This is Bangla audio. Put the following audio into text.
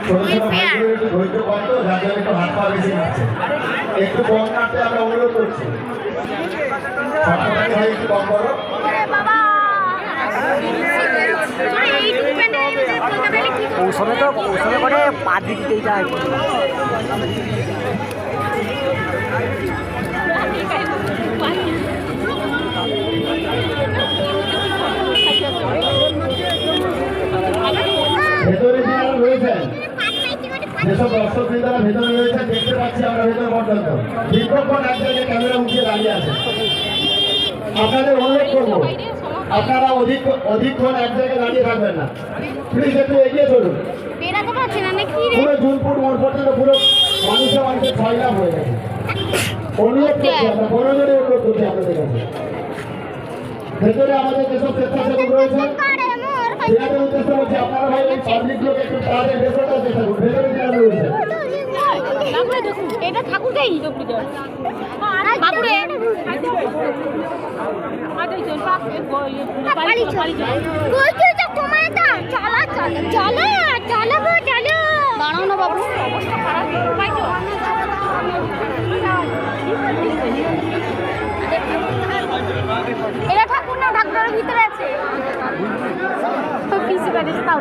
ধৈর্য কম তো যার জন্য একটু হাত পা বেশি নাচছে, একটু কম নাচতে আমরা অনুরোধ করছি। একটু কম করো। কৌশলে করে পা দিতেই যায়। ভেতরে যারা রয়েছেন, যেসব দর্শক বৃন্দরা ভেতরে রয়েছেন, দেখতে পাচ্ছি আমরা ভেতরে পর্যন্ত দীর্ঘক্ষণ এক জায়গায় ক্যামেরা উঠিয়ে দাঁড়িয়ে আছে। আপনাদের অনুরোধ করবো, আপনারা অধিকক্ষণ এক জায়গায় দাঁড়িয়ে থাকবেন না, প্লিজ একটু এগিয়ে চলুন। পুরো জুনপুর মোড় পর্যন্ত পুরো মানুষের ছয়লাভ হয়ে গেছে। অনুরোধ করছি, আমরা বড়জোরে অনুরোধ করছি আপনাদের কাছে। ভেতরে আমাদের যেসব স্বেচ্ছাসেবক রয়েছেন সেনাদের উদ্দেশ্য হচ্ছে আপনারা ভাই পাবলিক লোক একটু তাদের ভেতরটা চেষ্টা করুন। ভেতরে যারা রয়েছে এটা ঠাকুরকেই বাবুরে দাঁড়াও না বাবু, অবস্থা খারাপ। এটা ঠাকুর না, ঠাকুরের ভিতরে আছে পিছু কাটিস তাও